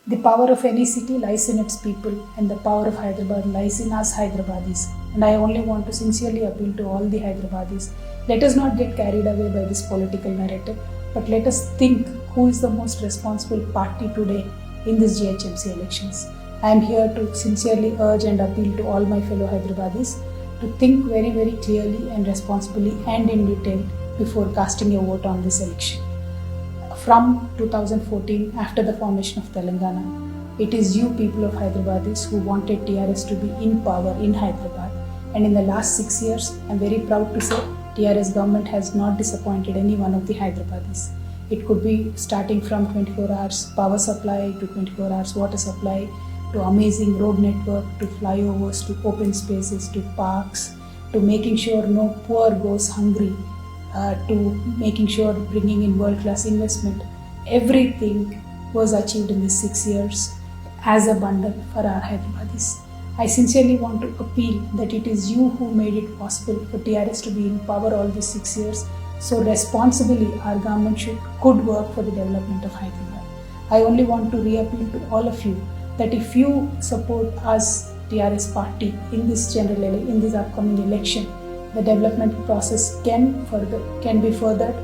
The power of any city lies in its people, and the power of Hyderabad lies in us Hyderabadis. And I only want to sincerely appeal to all the Hyderabadis. Let us not get carried away by this political narrative, but let us think who is the most responsible party today in this GHMC elections. I am here to sincerely urge and appeal to all my fellow Hyderabadis to think very, very clearly and responsibly and in detail before casting a vote on this election. From 2014, after the formation of Telangana, it is you people of Hyderabadis who wanted TRS to be in power in Hyderabad. And in the last 6 years, I am very proud to say TRS government has not disappointed any one of the Hyderabadis. It could be starting from 24 hours power supply to 24 hours water supply, to amazing road network, to flyovers, to open spaces, to parks, to making sure no poor goes hungry, to making sure bringing in world-class investment. Everything was achieved in these 6 years as a bundle for our Hyderabadis. I sincerely want to appeal that it is you who made it possible for TRS to be in power all these 6 years. So responsibly our government could work for the development of Hyderabad. I only want to reappeal to all of you that if you support us TRS party in this upcoming election, the development process can be furthered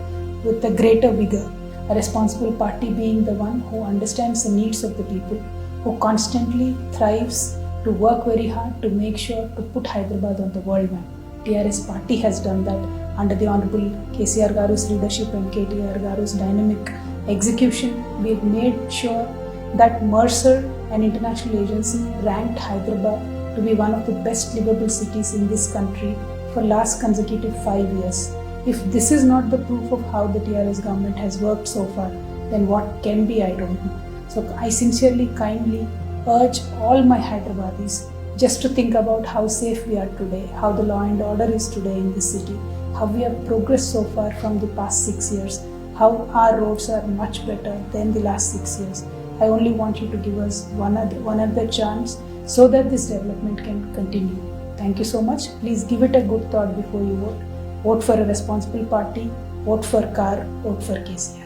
with a greater vigor. A responsible party being the one who understands the needs of the people, who constantly thrives to work very hard to make sure to put Hyderabad on the world map. TRS party has done that under the Honorable KCR Garu's leadership and KTR Garu's dynamic execution. We have made sure that Mercer, an international agency, ranked Hyderabad to be one of the best livable cities in this country for last consecutive 5 years. If this is not the proof of how the TRS government has worked so far, then what can be, I don't know. So I sincerely, kindly urge all my Hyderabadis just to think about how safe we are today, how the law and order is today in this city, how we have progressed so far from the past 6 years, how our roads are much better than the last 6 years. I only want you to give us one other chance so that this development can continue. Thank you so much. Please give it a good thought before you vote. Vote for a responsible party. Vote for CAR. Vote for KCR.